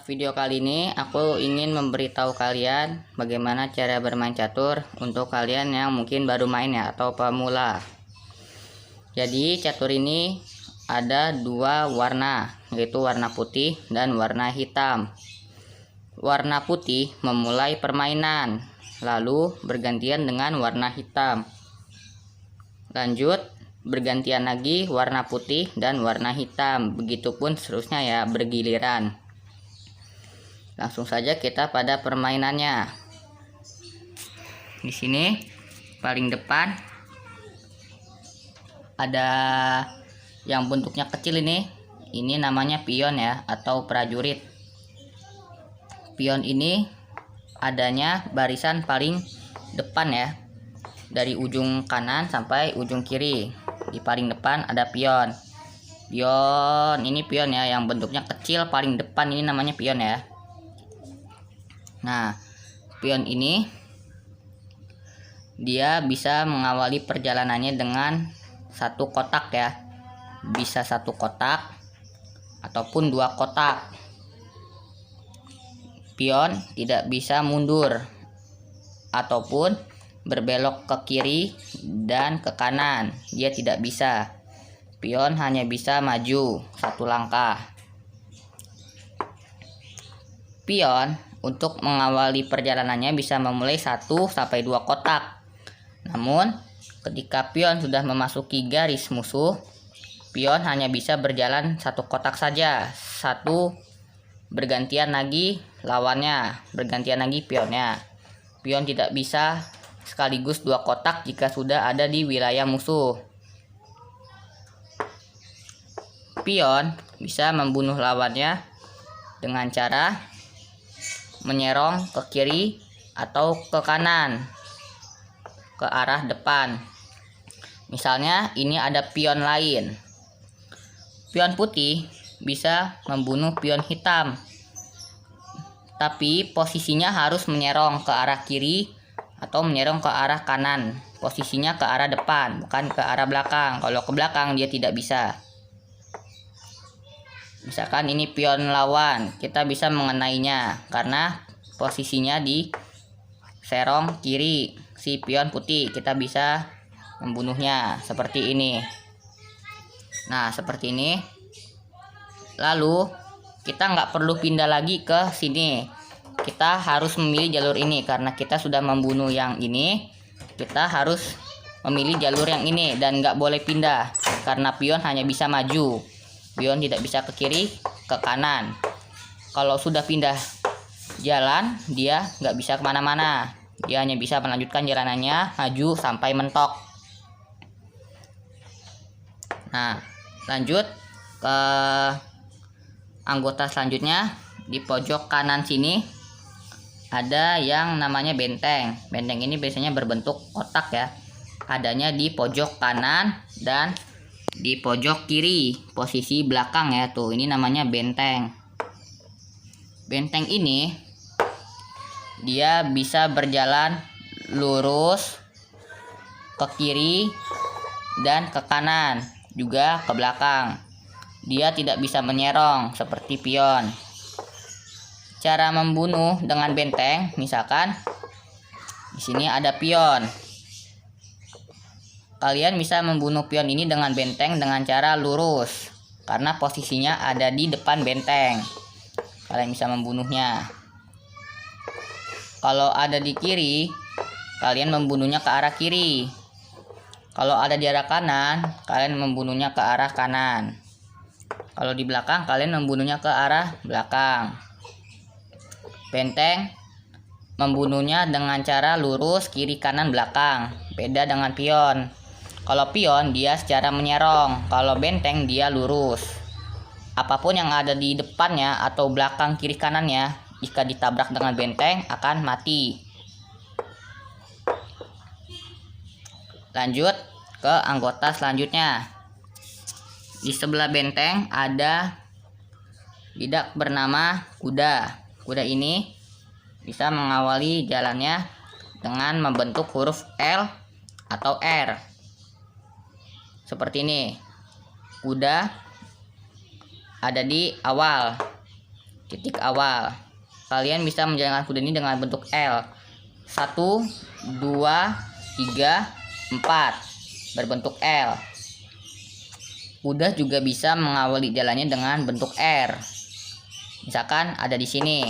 video kali ini aku ingin memberitahu kalian bagaimana cara bermain catur untuk kalian yang mungkin baru main ya atau pemula. Jadi catur ini ada dua warna, yaitu warna putih dan warna hitam. Warna putih memulai permainan, lalu bergantian dengan warna hitam. Lanjut bergantian lagi warna putih dan warna hitam, begitupun seterusnya ya, bergiliran. Langsung saja kita pada permainannya. Di sini paling depan ada yang bentuknya kecil ini namanya pion ya atau prajurit. Pion ini adanya barisan paling depan ya, dari ujung kanan sampai ujung kiri. Di paling depan ada pion. Ini pion ya, yang bentuknya kecil paling depan ini namanya pion ya. Nah, pion ini dia bisa mengawali perjalanannya dengan satu kotak ya. Bisa satu kotak ataupun dua kotak. Pion tidak bisa mundur ataupun berbelok ke kiri dan ke kanan, dia tidak bisa. Pion hanya bisa maju satu langkah. Pion untuk mengawali perjalanannya bisa memulai 1 sampai 2 kotak. Namun ketika pion sudah memasuki garis musuh, pion hanya bisa berjalan satu kotak saja. Satu bergantian lagi lawannya, bergantian lagi pionnya. Pion tidak bisa sekaligus 2 kotak jika sudah ada di wilayah musuh. Pion bisa membunuh lawannya dengan cara menyerong ke kiri atau ke kanan, ke arah depan. Misalnya ini ada pion lain. Pion putih bisa membunuh pion hitam, tapi posisinya harus menyerong ke arah kiri atau menyerong ke arah kanan. Posisinya ke arah depan, bukan ke arah belakang. Kalau ke belakang dia tidak bisa. Misalkan ini pion lawan, kita bisa mengenainya karena posisinya di serong kiri si pion putih, kita bisa membunuhnya seperti ini. Nah, seperti ini. Lalu kita nggak perlu pindah lagi ke sini. Kita harus memilih jalur ini karena kita sudah membunuh yang ini. Kita harus memilih jalur yang ini dan nggak boleh pindah karena pion hanya bisa maju. Pion tidak bisa ke kiri, ke kanan. Kalau sudah pindah jalan, dia nggak bisa kemana-mana. Dia hanya bisa melanjutkan jalanannya, maju sampai mentok. Nah, lanjut ke anggota selanjutnya. Di pojok kanan sini ada yang namanya benteng. Benteng ini biasanya berbentuk kotak ya. Adanya di pojok kanan dan di pojok kiri, posisi belakang ya. Tuh, ini namanya benteng. Benteng ini dia bisa berjalan lurus ke kiri dan ke kanan, juga ke belakang. Dia tidak bisa menyerong seperti pion. Cara membunuh dengan benteng, misalkan di sini ada pion. Kalian bisa membunuh pion ini dengan benteng dengan cara lurus karena posisinya ada di depan benteng. Kalian bisa membunuhnya. Kalau ada di kiri, kalian membunuhnya ke arah kiri. Kalau ada di arah kanan, kalian membunuhnya ke arah kanan. Kalau di belakang, kalian membunuhnya ke arah belakang. Benteng membunuhnya dengan cara lurus kiri kanan belakang, beda dengan pion. Kalau pion dia secara menyerong, kalau benteng dia lurus. Apapun yang ada di depannya atau belakang kiri kanannya, jika ditabrak dengan benteng akan mati. Lanjut ke anggota selanjutnya. Di sebelah benteng ada bidak bernama kuda. Kuda ini bisa mengawali jalannya dengan membentuk huruf L atau R. Seperti ini. Kuda ada di awal. titik awal. Kalian bisa menjalankan kuda ini dengan bentuk L. 1, 2, 3, 4 berbentuk L. Kuda juga bisa mengawali jalannya dengan bentuk R. Misalkan ada di sini.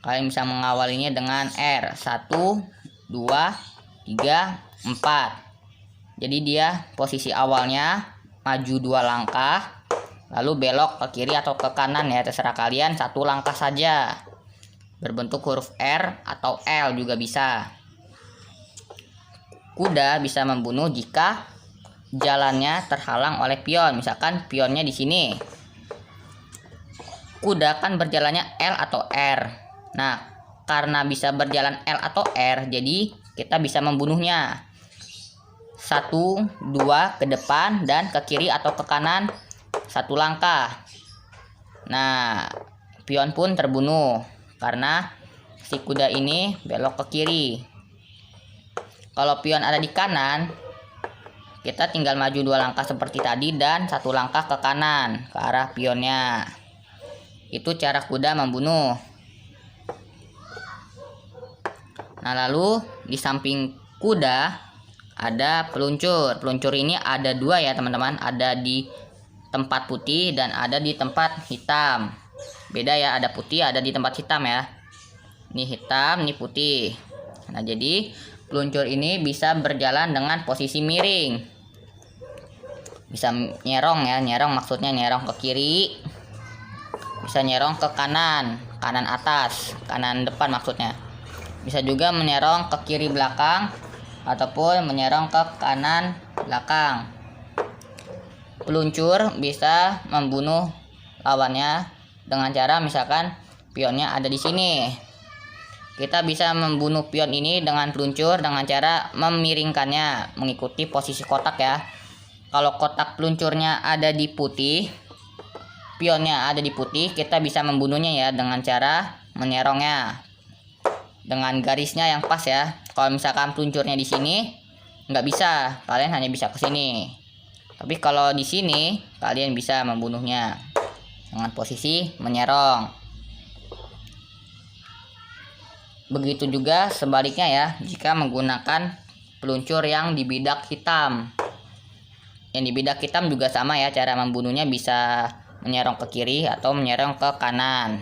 Kalian bisa mengawalinya dengan R. 1, 2, 3, 4. Jadi dia posisi awalnya maju 2 langkah, lalu belok ke kiri atau ke kanan ya, terserah kalian, 1 langkah saja. Berbentuk huruf R atau L juga bisa. Kuda bisa membunuh jika jalannya terhalang oleh pion. Misalkan pionnya di sini. Kuda kan berjalannya L atau R. Nah, karena bisa berjalan L atau R, jadi kita bisa membunuhnya. 1, 2 ke depan dan ke kiri atau ke kanan 1 langkah. Nah, pion pun terbunuh karena si kuda ini belok ke kiri. Kalau pion ada di kanan, kita tinggal maju 2 langkah seperti tadi dan 1 langkah ke kanan ke arah pionnya. Itu cara kuda membunuh. Nah, lalu di samping kuda ada peluncur. Peluncur ini ada 2 ya teman-teman. Ada di tempat putih dan ada di tempat hitam. Beda ya, ada putih, ada di tempat hitam ya. Ini hitam, ini putih. Nah, jadi peluncur ini bisa berjalan dengan posisi miring. Bisa nyerong ya, nyerong maksudnya nyerong ke kiri. Bisa nyerong ke kanan, kanan atas, kanan depan maksudnya. Bisa juga menyerong ke kiri belakang ataupun menyerong ke kanan belakang. Peluncur bisa membunuh lawannya dengan cara misalkan pionnya ada di sini. Kita bisa membunuh pion ini dengan peluncur dengan cara memiringkannya mengikuti posisi kotak ya. Kalau kotak peluncurnya ada di putih, pionnya ada di putih, kita bisa membunuhnya ya dengan cara menyerongnya dengan garisnya yang pas ya. Kalau misalkan peluncurnya di sini, nggak bisa, kalian hanya bisa ke sini. Tapi kalau di sini, kalian bisa membunuhnya dengan posisi menyerong. Begitu juga sebaliknya ya, jika menggunakan peluncur yang di bidak hitam. Yang di bidak hitam juga sama ya, cara membunuhnya bisa menyerong ke kiri atau menyerong ke kanan.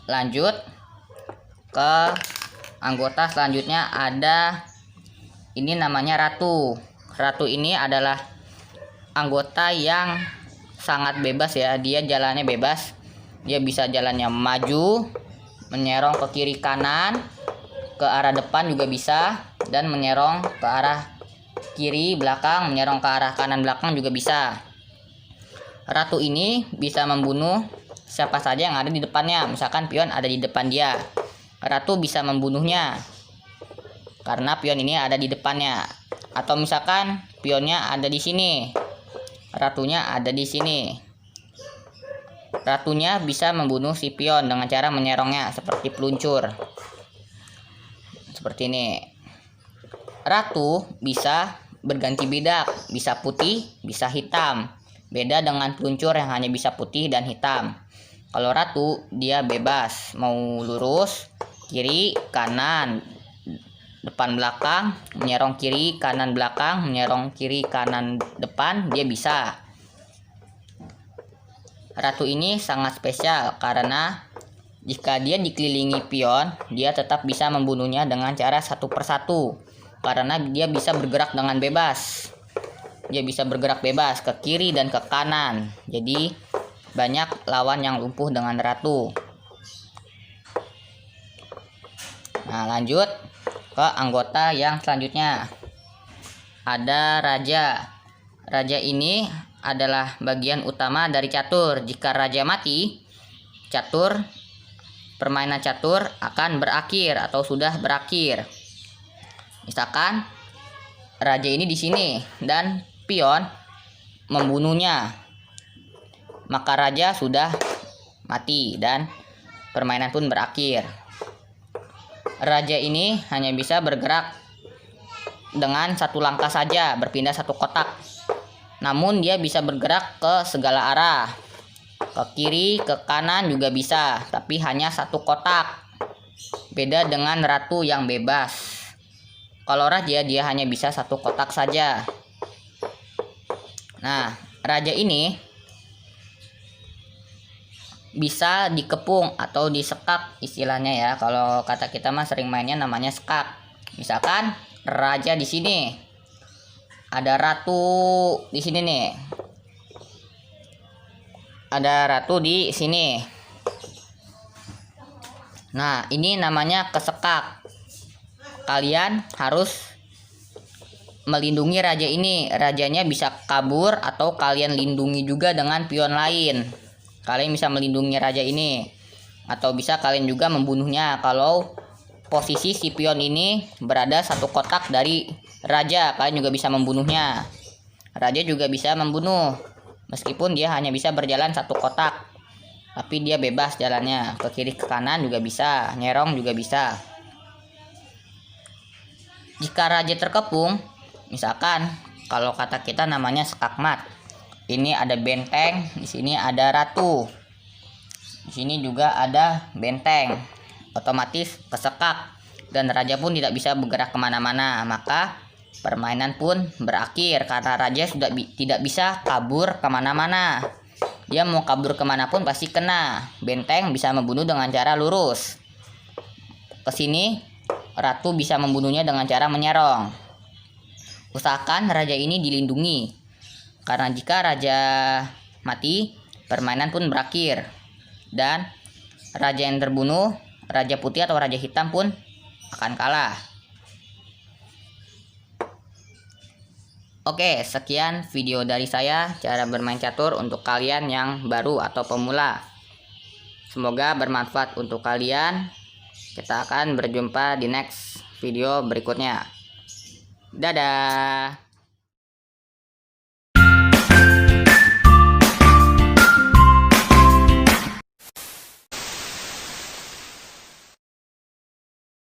Lanjut ke anggota selanjutnya, ada ini namanya ratu. Ratu ini adalah anggota yang sangat bebas ya, dia jalannya bebas. Dia bisa jalannya maju, menyerong ke kiri kanan, ke arah depan juga bisa, dan menyerong ke arah kiri belakang, menyerong ke arah kanan belakang juga bisa. Ratu ini bisa membunuh siapa saja yang ada di depannya. Misalkan pion ada di depan dia, ratu bisa membunuhnya karena pion ini ada di depannya. Atau misalkan pionnya ada di sini, ratunya ada di sini. Ratunya bisa membunuh si pion dengan cara menyerongnya seperti peluncur. Seperti ini. Ratu bisa berganti bidak, bisa putih, bisa hitam. Beda dengan peluncur yang hanya bisa putih dan hitam. Kalau ratu dia bebas, mau lurus, kiri, kanan, depan belakang, menyerong kiri, kanan belakang, menyerong kiri, kanan depan, dia bisa. Ratu ini sangat spesial karena jika dia dikelilingi pion, dia tetap bisa membunuhnya dengan cara satu persatu. Karena dia bisa bergerak dengan bebas. Dia bisa bergerak bebas ke kiri dan ke kanan. Jadi banyak lawan yang lumpuh dengan ratu. Nah, lanjut ke anggota yang selanjutnya. Ada raja. Raja ini adalah bagian utama dari catur. Jika raja mati, permainan catur akan berakhir atau sudah berakhir. Misalkan raja ini di sini dan pion membunuhnya, maka raja sudah mati dan permainan pun berakhir. Raja ini hanya bisa bergerak dengan satu langkah saja, berpindah satu kotak. namun dia bisa bergerak ke segala arah. Ke kiri, ke kanan juga bisa, tapi hanya satu kotak. Beda dengan ratu yang bebas. Kalau raja dia hanya bisa satu kotak saja. Nah, raja ini bisa dikepung atau disekak istilahnya ya. Kalau kata kita mah sering mainnya namanya sekak. Misalkan raja di sini, ada ratu di sini nih, ada ratu di sini. Nah, ini namanya kesekak. Kalian harus melindungi raja ini. Rajanya bisa kabur atau kalian lindungi juga dengan pion lain. Kalian bisa melindungi raja ini, atau bisa kalian juga membunuhnya kalau posisi si pion ini berada satu kotak dari raja. Kalian juga bisa membunuhnya. Raja juga bisa membunuh meskipun dia hanya bisa berjalan satu kotak, tapi dia bebas jalannya ke kiri ke kanan juga bisa, nyerong juga bisa. Jika raja terkepung, misalkan kalau kata kita namanya skakmat. Ini ada benteng, di sini ada ratu, di sini juga ada benteng. Otomatis kesekak dan raja pun tidak bisa bergerak kemana-mana. Maka permainan pun berakhir karena raja sudah tidak bisa kabur kemana-mana. Dia mau kabur kemanapun pasti kena. Benteng bisa membunuh dengan cara lurus. Kesini ratu bisa membunuhnya dengan cara menyerong. Usahakan raja ini dilindungi, karena jika raja mati, permainan pun berakhir. Dan raja yang terbunuh, raja putih atau raja hitam pun akan kalah. Oke, sekian video dari saya cara bermain catur untuk kalian yang baru atau pemula. Semoga bermanfaat untuk kalian. Kita akan berjumpa di next video berikutnya. Dadah.